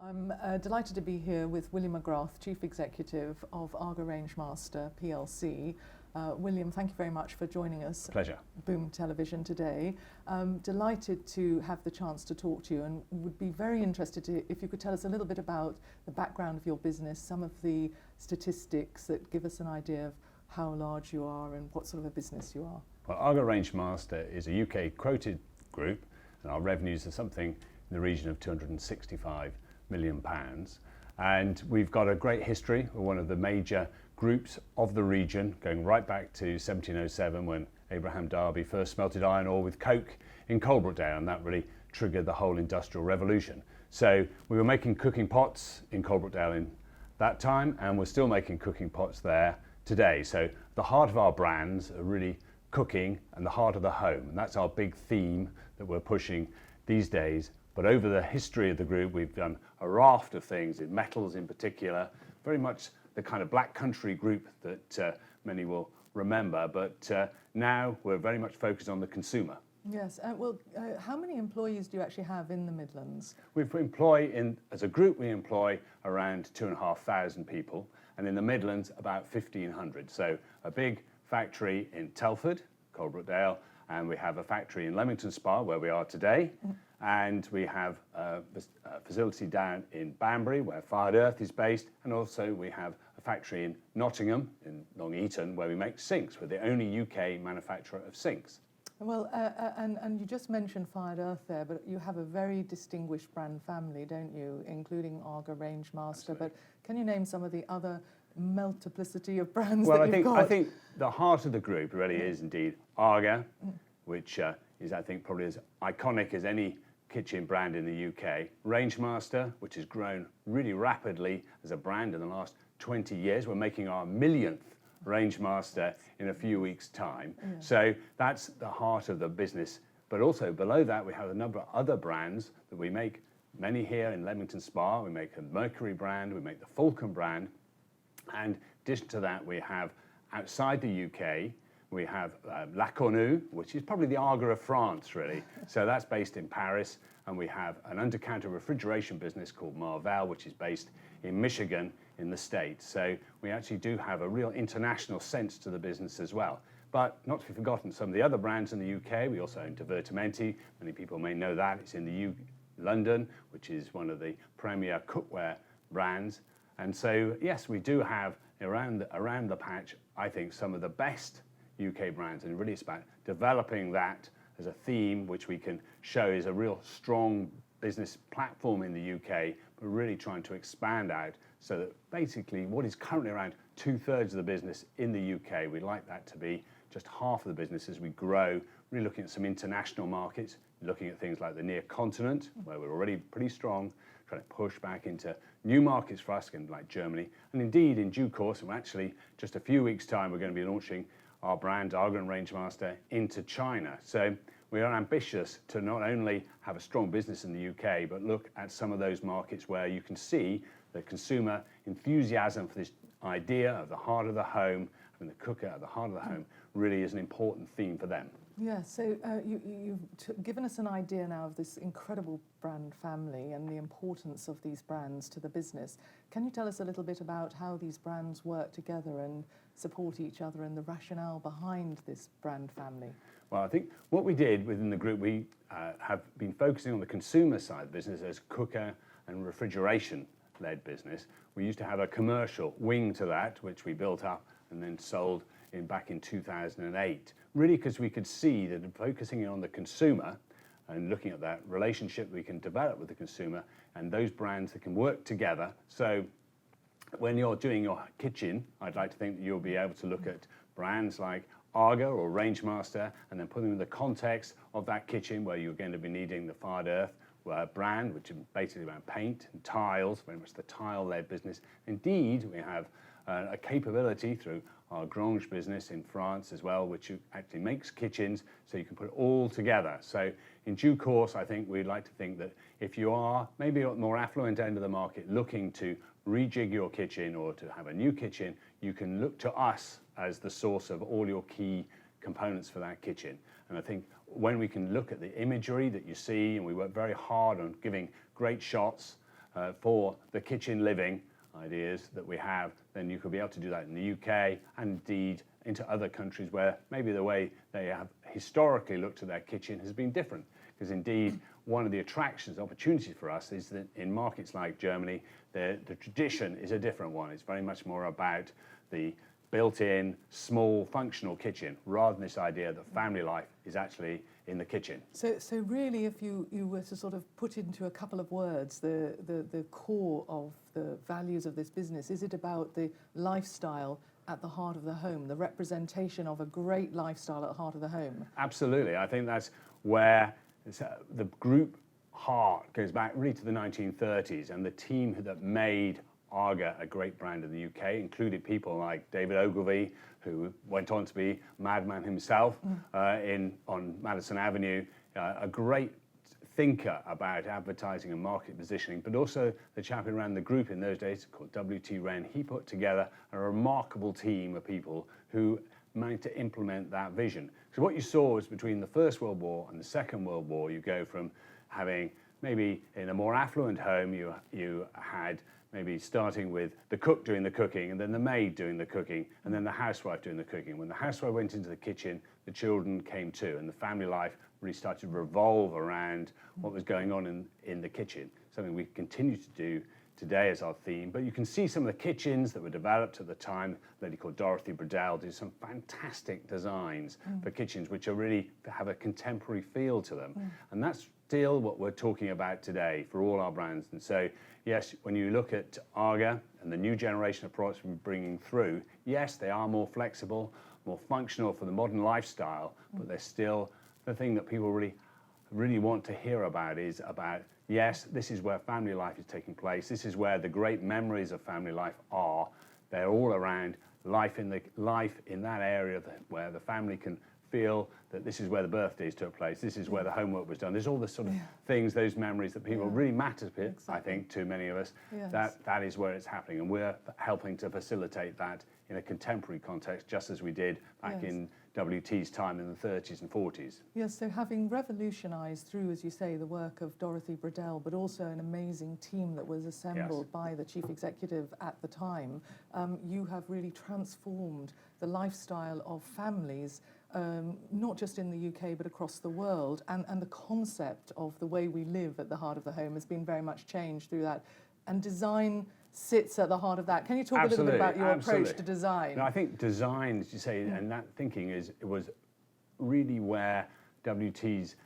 I'm delighted to be here with William McGrath, Chief Executive of AGA Rangemaster PLC. William, thank you very much for joining us. Pleasure. Boom Television today. Delighted to have the chance to talk to you, and would be very interested if you could tell us a little bit about the background of your business, some of the statistics that give us an idea of how large you are and what sort of a business you are. Well, AGA Rangemaster is a UK quoted group, and our revenues are something in the region of £265 million. And we've got a great history. We're one of the major groups of the region, going right back to 1707 when Abraham Darby first smelted iron ore with coke in Coalbrookdale, and that really triggered the whole industrial revolution. So we were making cooking pots in Coalbrookdale in that time, and we're still making cooking pots there today. So the heart of our brands are really cooking and the heart of the home, and that's our big theme that we're pushing these days. But over the history of the group, we've done a raft of things, in metals in particular, very much the kind of black country group that many will remember, but now we're very much focused on the consumer. Yes, how many employees do you actually have in the Midlands? As a group, we employ around 2,500 people, and in the Midlands, about 1,500. So a big factory in Telford, Coalbrookdale, and we have a factory in Leamington Spa, where we are today. And we have a facility down in Banbury, where Fired Earth is based, and also we have a factory in Nottingham, in Long Eaton, where we make sinks. We're the only UK manufacturer of sinks. Well, and you just mentioned Fired Earth there, but you have a very distinguished brand family, don't you, including AGA Rangemaster. Absolutely. But can you name some of the other multiplicity of brands Well, that you've got? I think the heart of the group really is indeed AGA, which is, I think, probably as iconic as any kitchen brand in the UK. Rangemaster, which has grown really rapidly as a brand in the last 20 years. We're making our millionth Rangemaster in a few weeks' time. Yeah. So that's the heart of the business. But also below that, we have a number of other brands that we make, many here in Leamington Spa. We make a Mercury brand, we make the Falcon brand. And in addition to that, we have outside the UK, we have La Cornue, which is probably the AGA of France, really. So that's based in Paris. And we have an under-counter refrigeration business called Marvell, which is based in Michigan in the States. So we actually do have a real international sense to the business as well. But not to be forgotten, some of the other brands in the UK, we also own Divertimenti. Many people may know that. It's in London, which is one of the premier cookware brands. And so, yes, we do have around the patch, I think, some of the best UK brands, and really it's about developing that as a theme which we can show is a real strong business platform in the UK, but really trying to expand out so that basically what is currently around 2/3 of the business in the UK, we'd like that to be just half of the business as we grow, really looking at some international markets, looking at things like the near continent, where we're already pretty strong, trying to push back into new markets for us, like Germany. And indeed, in due course, and actually just a few weeks' time, we're going to be launching our brand, AGA Rangemaster, into China. So we are ambitious to not only have a strong business in the UK, but look at some of those markets where you can see the consumer enthusiasm for this idea of the heart of the home, and the cooker at the heart of the home, really is an important theme for them. Yeah, so you've given us an idea now of this incredible brand family and the importance of these brands to the business. Can you tell us a little bit about how these brands work together and support each other and the rationale behind this brand family? Well, I think what we did within the group, we have been focusing on the consumer side of the business as cooker and refrigeration-led business. We used to have a commercial wing to that, which we built up and then sold back in 2008. Really because we could see that focusing on the consumer and looking at that relationship we can develop with the consumer and those brands that can work together. So when you're doing your kitchen, I'd like to think that you'll be able to look at brands like AGA or Rangemaster and then put them in the context of that kitchen where you're going to be needing the Fired Earth brand, which is basically around paint and tiles, very much the tile-led business. Indeed, we have a capability through our Grange business in France as well, which actually makes kitchens, so you can put it all together. So in due course, I think we'd like to think that if you are maybe at the more affluent end of the market looking to rejig your kitchen or to have a new kitchen, you can look to us as the source of all your key components for that kitchen. And I think when we can look at the imagery that you see, and we work very hard on giving great shots for the kitchen living ideas that we have, then you could be able to do that in the UK and indeed into other countries where maybe the way they have historically looked at their kitchen has been different. Because indeed, one of the attractions, opportunities for us is that in markets like Germany, the tradition is a different one. It's very much more about the built-in, small, functional kitchen, rather than this idea that family life is actually in the kitchen. So really, if you were to sort of put into a couple of words the core of the values of this business, is it about the lifestyle at the heart of the home, the representation of a great lifestyle at the heart of the home? Absolutely. I think that's where the group heart goes back really to the 1930s, and the team that made AGA a great brand in the UK included people like David Ogilvy, who went on to be Madman himself on Madison Avenue, a great thinker about advertising and market positioning, but also the chap who ran the group in those days called W.T. Wren. He put together a remarkable team of people who managed to implement that vision. So what you saw was between the First World War and the Second World War, you go from having maybe in a more affluent home, you had maybe starting with the cook doing the cooking, and then the maid doing the cooking, and then the housewife doing the cooking. When the housewife went into the kitchen, the children came too, and the family life really started to revolve around what was going on in the kitchen, something we continue to do today as our theme. But you can see some of the kitchens that were developed at the time. A lady called Dorothy Bradell did some fantastic designs for kitchens which are really have a contemporary feel to them. And that's still what we're talking about today for all our brands. And so, yes, when you look at AGA and the new generation of products we're bringing through, yes, they are more flexible, more functional for the modern lifestyle, but they're still the thing that people really want to hear about is about, yes, this is where family life is taking place. This is where the great memories of family life are. They're all around life in that area where the family can feel that this is where the birthdays took place. This is where the homework was done. There's all the sort of things, those memories that people really matter, I think, to many of us. Yes. That is where it's happening, and we're helping to facilitate that in a contemporary context, just as we did back in WT's time in the 30s and 40s. Yes, so having revolutionised through, as you say, the work of Dorothy Bradell, but also an amazing team that was assembled by the chief executive at the time, you have really transformed the lifestyle of families, not just in the UK, but across the world. And the concept of the way we live at the heart of the home has been very much changed through that. And design sits at the heart of that. Can you talk a little bit about your approach to design? No, I think design, as you say, and that thinking was really where WT's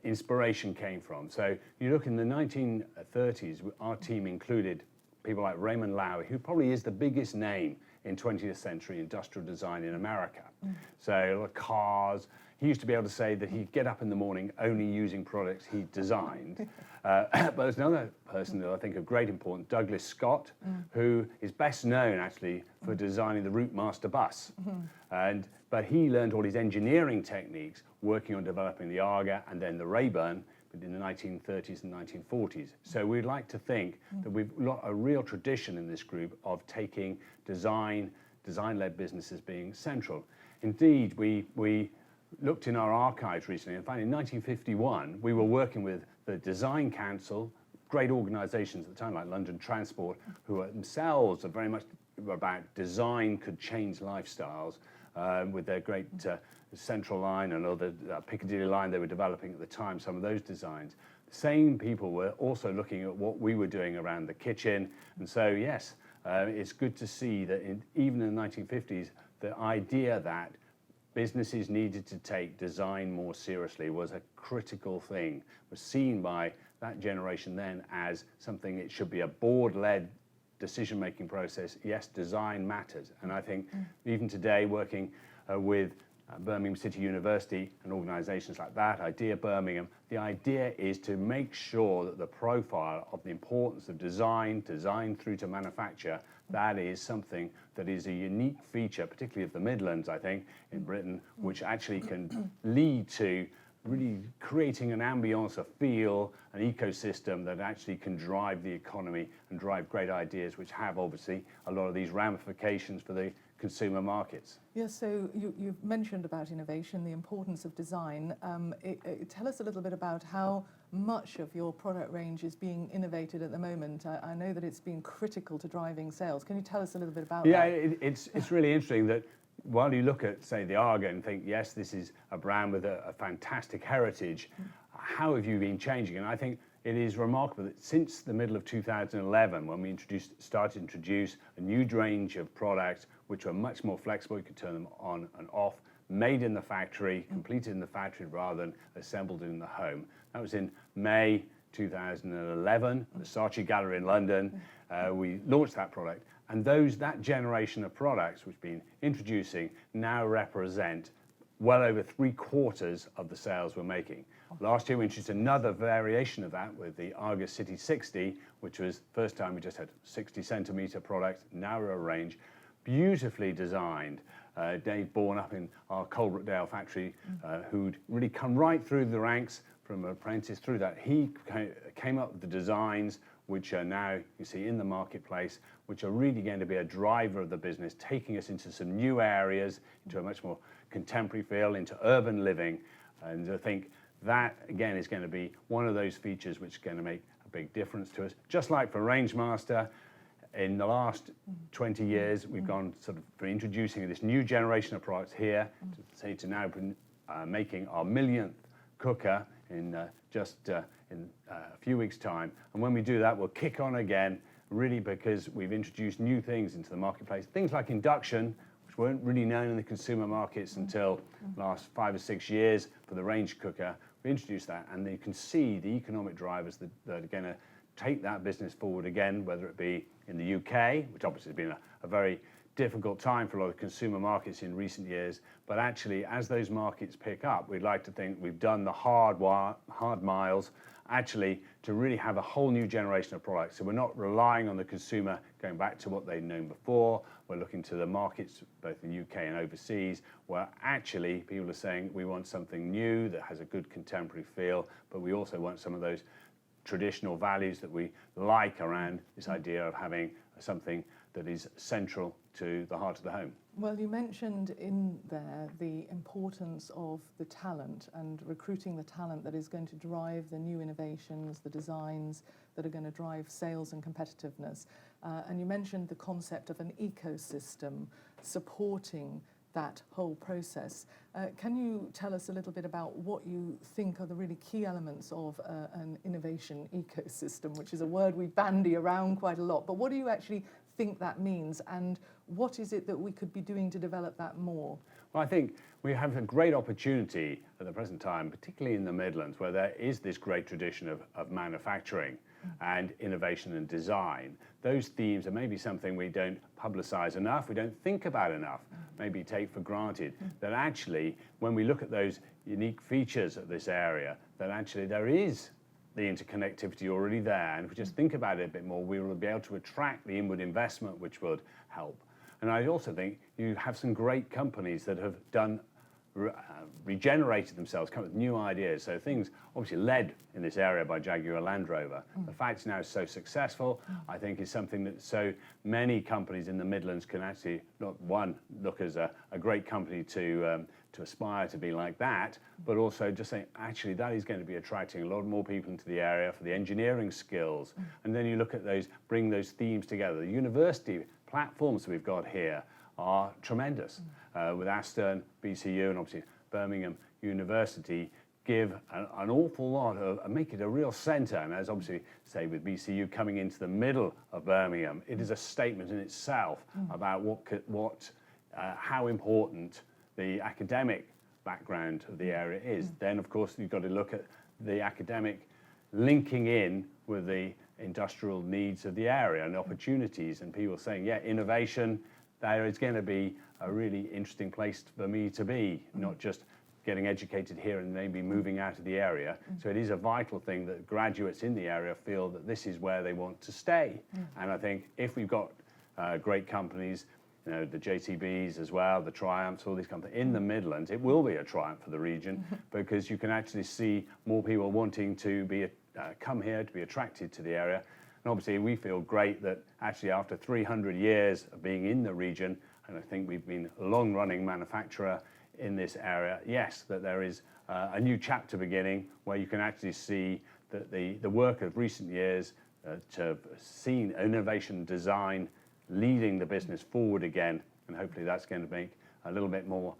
inspiration came from. So you look in the 1930s, our team included people like Raymond Loewy, who probably is the biggest name in 20th century industrial design in America. So cars, he used to be able to say that he'd get up in the morning only using products he designed. But there's another person that I think of great importance, Douglas Scott, who is best known actually for designing the Routemaster bus. But he learned all his engineering techniques working on developing the AGA and then the Rayburn in the 1930s and 1940s. So we'd like to think that we've got a real tradition in this group of taking design-led businesses being central. Indeed, we looked in our archives recently and found in 1951 we were working with the Design Council, great organisations at the time like London Transport, who are themselves are very much about design could change lifestyles, with their great Central Line and other Piccadilly Line they were developing at the time, some of those designs. The same people were also looking at what we were doing around the kitchen. And so, yes, it's good to see that even in the 1950s, the idea that businesses needed to take design more seriously was a critical thing, was seen by that generation then as something, it should be a board-led decision-making process. Yes, design matters. And I think even today, working with Birmingham City University and organisations like that, Idea Birmingham, the idea is to make sure that the profile of the importance of design through to manufacture, that is something that is a unique feature, particularly of the Midlands, I think, in Britain, which actually can lead to really creating an ambience, a feel, an ecosystem that actually can drive the economy and drive great ideas, which have obviously a lot of these ramifications for the consumer markets. Yes, so you've mentioned about innovation, the importance of design. Tell us a little bit about how much of your product range is being innovated at the moment. I know that it's been critical to driving sales. Can you tell us a little bit about that? Yeah, it's really interesting that while you look at, say, the AGA and think, yes, this is a brand with a fantastic heritage, how have you been changing? And I think it is remarkable that since the middle of 2011, when we started to introduce a new range of products which were much more flexible, you could turn them on and off, made in the factory, completed in the factory rather than assembled in the home. That was in May 2011, the Saatchi Gallery in London. We launched that product. And that generation of products which we've been introducing now represent well over 3/4 of the sales we're making. Last year we introduced another variation of that with the AGA City 60, which was the first time we just had 60 centimetre product, narrower range, beautifully designed. Dave Bourne up in our Coalbrookdale factory, who'd really come right through the ranks from an apprentice through that. He came up with the designs which are now, you see, in the marketplace, which are really going to be a driver of the business, taking us into some new areas, into a much more contemporary feel, into urban living. And I think that, again, is going to be one of those features which is going to make a big difference to us. Just like for Rangemaster, in the last 20 years, we've gone sort of for introducing this new generation of products here, to now making our millionth cooker in in a few weeks' time. And when we do that, we'll kick on again, really because we've introduced new things into the marketplace. Things like induction, which weren't really known in the consumer markets until the last 5 or 6 years for the range cooker. We introduced that, and you can see the economic drivers that are going to take that business forward again, whether it be in the UK, which obviously has been a very difficult time for a lot of consumer markets in recent years. But actually, as those markets pick up, we'd like to think we've done the hard miles, actually, to really have a whole new generation of products. So we're not relying on the consumer going back to what they've known before. We're looking to the markets, both in the UK and overseas, where actually people are saying we want something new that has a good contemporary feel, but we also want some of those traditional values that we like around this idea of having something that is central to the heart of the home. Well, you mentioned in there the importance of the talent and recruiting the talent that is going to drive the new innovations, the designs that are going to drive sales and competitiveness. And you mentioned the concept of an ecosystem supporting that whole process. Can you tell us a little bit about what you think are the really key elements of an innovation ecosystem, which is a word we bandy around quite a lot, but what do you actually think that means, and what is it that we could be doing to develop that more? Well, I think we have a great opportunity at the present time, particularly in the Midlands, where there is this great tradition of manufacturing and innovation and design. Those themes are maybe something we don't publicise enough, we don't think about enough, maybe take for granted, that actually, when we look at those unique features of this area, that actually there is the interconnectivity already there. And if we just think about it a bit more, we will be able to attract the inward investment, which would help. And I also think you have some great companies that have done regenerated themselves, come up with new ideas. So things obviously led in this area by Jaguar Land Rover. The fact it's now so successful, I think, is something that so many companies in the Midlands can actually, look as a great company to aspire to be like that, but also just saying, actually, that is going to be attracting a lot more people into the area for the engineering skills. And then you look at those, bring those themes together. The university platforms we've got here are tremendous. With Aston, BCU, and obviously Birmingham University give an awful lot of, make it a real centre. And as obviously, say, with BCU coming into the middle of Birmingham, it is a statement in itself about how important the academic background of the area is. Then, of course, you've got to look at the academic linking in with the industrial needs of the area and opportunities, and people saying, yeah, innovation, there is going to be a really interesting place for me to be, not just getting educated here and maybe moving out of the area. So it is a vital thing that graduates in the area feel that this is where they want to stay. And I think if we've got great companies, you know, the JCBs as well, the Triumphs, all these companies in the Midlands, it will be a triumph for the region because you can actually see more people wanting to be come here, to be attracted to the area. And obviously we feel great that actually after 300 years of being in the region, and I think we've been a long-running manufacturer in this area, yes, that there is a new chapter beginning where you can actually see that the work of recent years to have seen innovation design leading the business forward again, and hopefully that's going to make a little bit more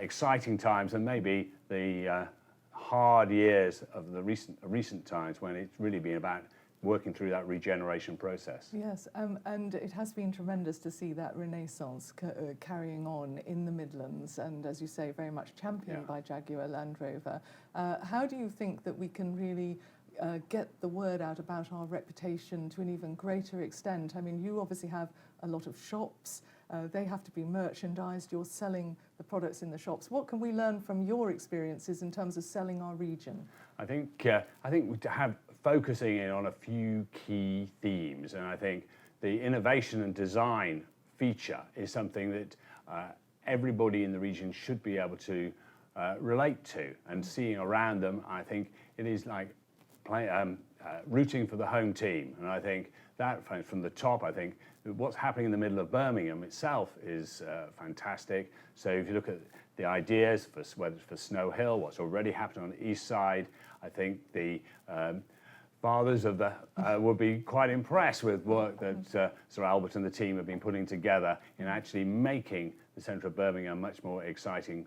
exciting times than maybe the hard years of the recent times when it's really been about working through that regeneration process. Yes, and it has been tremendous to see that renaissance carrying on in the Midlands, and as you say, very much championed by Jaguar Land Rover. How do you think that we can really get the word out about our reputation to an even greater extent? I mean, you obviously have a lot of shops. They have to be merchandised. You're selling the products in the shops. What can we learn from your experiences in terms of selling our region? I think we have focusing in on a few key themes, and I think the innovation and design feature is something that everybody in the region should be able to relate to, and seeing around them. I think it is like rooting for the home team, and I think that from the top, I think what's happening in the middle of Birmingham itself is fantastic. So if you look at the ideas for whether it's for Snow Hill, what's already happening on the east side, I think the fathers of the would be quite impressed with work that Sir Albert and the team have been putting together in actually making the centre of Birmingham a much more exciting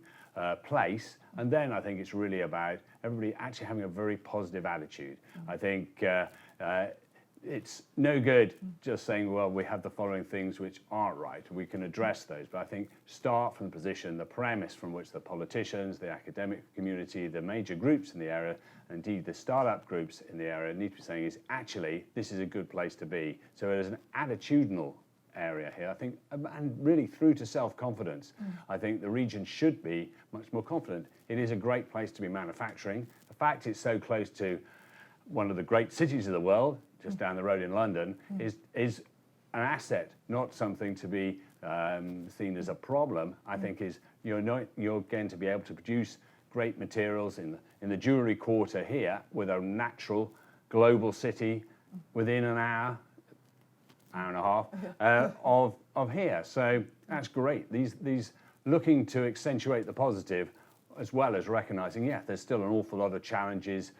place. And then I think it's really about everybody actually having a very positive attitude. I think it's no good just saying, well, we have the following things which aren't right. We can address those, but I think start from the position, the premise from which the politicians, the academic community, the major groups in the area, indeed the startup groups in the area need to be saying is actually this is a good place to be. So there's an attitudinal area here, I think, and really through to self-confidence. I think the region should be much more confident. It is a great place to be manufacturing. The fact it's so close to one of the great cities of the world, just down the road in London, is an asset, not something to be seen as a problem. I think is you're going to be able to produce great materials in the jewellery quarter here with a natural global city within an hour and a half of here. So that's great. These looking to accentuate the positive as well as recognising, yeah, there's still an awful lot of challenges,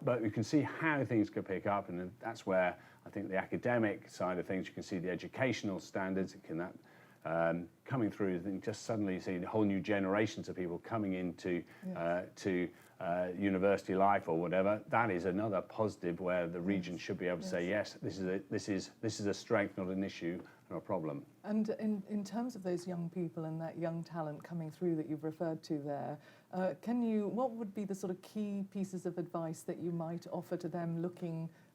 but you can see how things could pick up, and that's where I think the academic side of things, you can see the educational standards, coming through, and just suddenly see whole new generations of people coming into university life or whatever. That is another positive where the region should be able to say, yes, this is a strength, not an issue, not a problem. And in terms of those young people and that young talent coming through that you've referred to there, what would be the sort of key pieces of advice that you might offer to them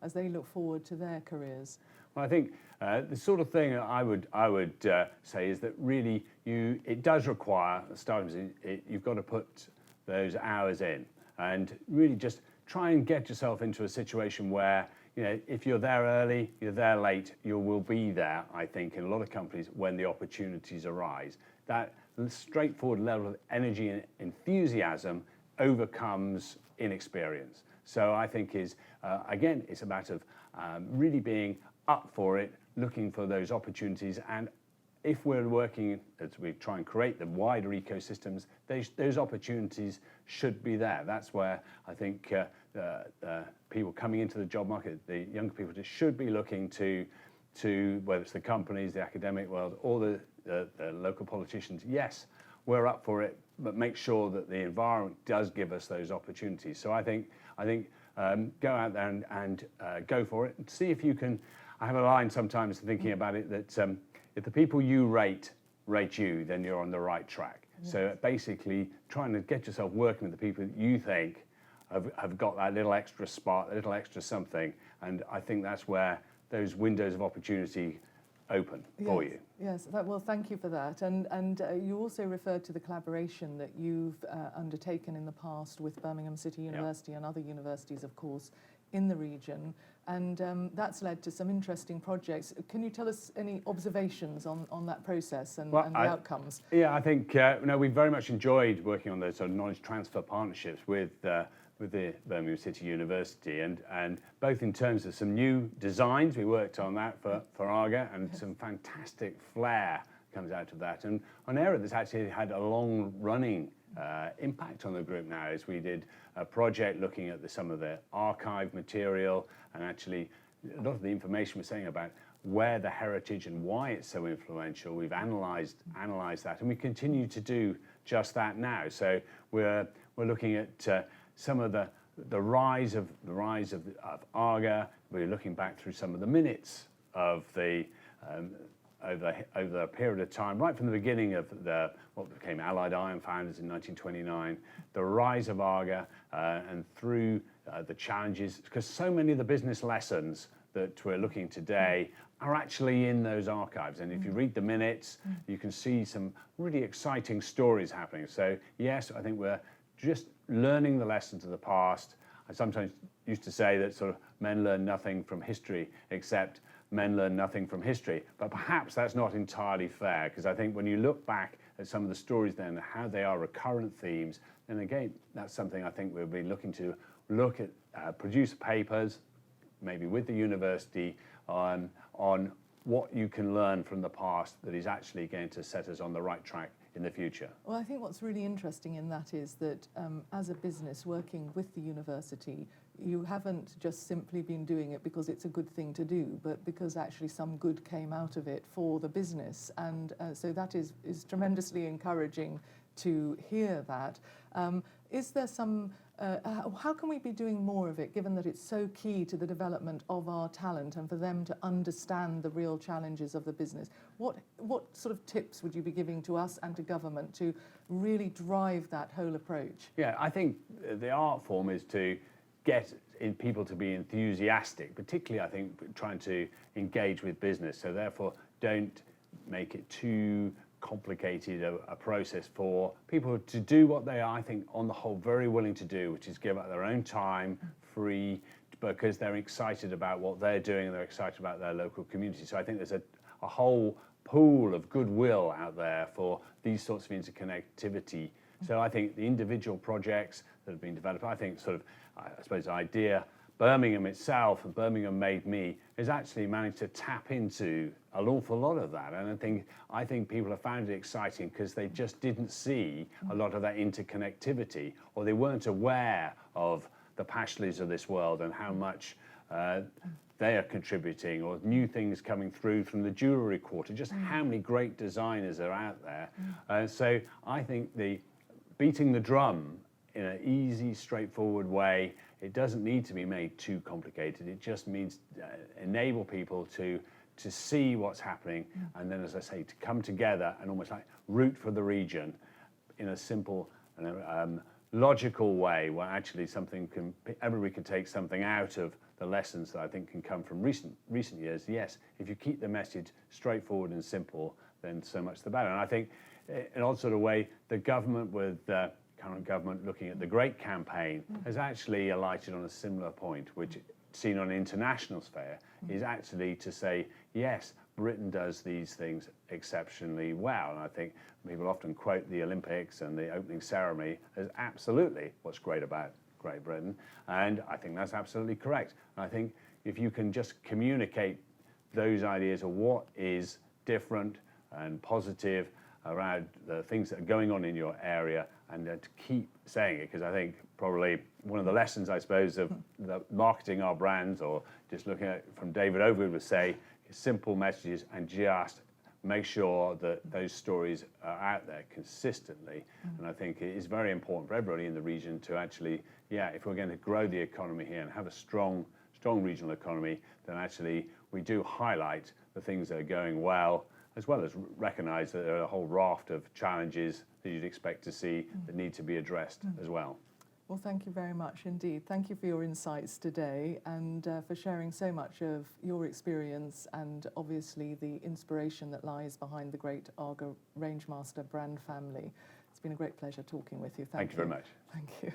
as they look forward to their careers? Well, I think the sort of thing I would say is that really it does require you've got to put those hours in, and really just try and get yourself into a situation where, you know, if you're there early, you're there late, you will be there, I think, in a lot of companies when the opportunities arise. That straightforward level of energy and enthusiasm overcomes inexperience. So I think again, it's a matter of really being up for it, looking for those opportunities, and if we're working as we try and create the wider ecosystems, those opportunities should be there. That's where I think people coming into the job market, the younger people, just should be looking to whether it's the companies, the academic world, or the local politicians. Yes, we're up for it, but make sure that the environment does give us those opportunities. So I think go out there and go for it and see if you can. I have a line sometimes thinking about it that if the people you rate you, then you're on the right track. Yes. So basically trying to get yourself working with the people that you think have got that little extra spark, a little extra something, and I think that's where those windows of opportunity open for you. Yes, well, thank you for that. And you also referred to the collaboration that you've undertaken in the past with Birmingham City University and other universities, of course, in the region. And that's led to some interesting projects. Can you tell us any observations on that process and the outcomes? Yeah, I think we very much enjoyed working on those sort of knowledge transfer partnerships with the Birmingham City University, and both in terms of some new designs, we worked on that for AGA, and some fantastic flair comes out of that. And an area that's actually had a long-running impact on the group now is we did a project looking at some of the archive material, and actually a lot of the information we're saying about where the heritage and why it's so influential. We've analysed that, and we continue to do just that now. So we're looking at some of the rise of AGA. We're looking back through some of the minutes of the over a period of time, right from the beginning of what became Allied Iron Founders in 1929, the rise of AGA, and through the challenges, because so many of the business lessons that we're looking today are actually in those archives. And if you read the minutes, you can see some really exciting stories happening. So yes, I think we're just learning the lessons of the past. I sometimes used to say that sort of men learn nothing from history except men learn nothing from history, but perhaps that's not entirely fair, because I think when you look back at some of the stories then, how they are recurrent themes, then again, that's something I think we'll be looking to look at, produce papers, maybe with the university, on what you can learn from the past that is actually going to set us on the right track in the future. Well, I think what's really interesting in that is that as a business working with the university, you haven't just simply been doing it because it's a good thing to do, but because actually some good came out of it for the business. And so that is tremendously encouraging to hear that. Is there some, how can we be doing more of it, given that it's so key to the development of our talent and for them to understand the real challenges of the business? What sort of tips would you be giving to us and to government to really drive that whole approach? Yeah, I think the art form is to get in people to be enthusiastic, particularly I think trying to engage with business. So therefore, don't make it too complicated a process for people to do what they are, I think, on the whole, very willing to do, which is give up their own time, free, because they're excited about what they're doing and they're excited about their local community. So I think there's a whole pool of goodwill out there for these sorts of interconnectivity. So I think the individual projects that have been developed, I think sort of, I suppose, the idea, Birmingham itself, and Birmingham Made Me, has actually managed to tap into an awful lot of that. And I think people have found it exciting because they just didn't see a lot of that interconnectivity, or they weren't aware of the Pashleys of this world and how much they are contributing, or new things coming through from the jewellery quarter, just how many great designers are out there. So I think the beating the drum in an easy, straightforward way, it doesn't need to be made too complicated. It just means enable people to see what's happening, and then, as I say, to come together and almost like root for the region in a simple and logical way, where actually everybody can take something out of the lessons that I think can come from recent years. Yes, if you keep the message straightforward and simple, then so much the better. And I think, in an odd sort of way, the government, with current government looking at the Great Campaign, has actually alighted on a similar point, which, seen on an international sphere, is actually to say, yes, Britain does these things exceptionally well. And I think people often quote the Olympics and the opening ceremony as absolutely what's great about Great Britain. And I think that's absolutely correct. And I think if you can just communicate those ideas of what is different and positive around the things that are going on in your area, and to keep saying it, because I think probably one of the lessons, I suppose, of the marketing our brands, or just looking at from David Overwood, would say simple messages and just make sure that those stories are out there consistently. And I think it is very important for everybody in the region to actually, if we're going to grow the economy here and have a strong regional economy, then actually we do highlight the things that are going well as recognise that there are a whole raft of challenges that you'd expect to see that need to be addressed as well. Well, thank you very much indeed. Thank you for your insights today, and for sharing so much of your experience and obviously the inspiration that lies behind the great AGA Rangemaster brand family. It's been a great pleasure talking with you. Thank you very much. Thank you.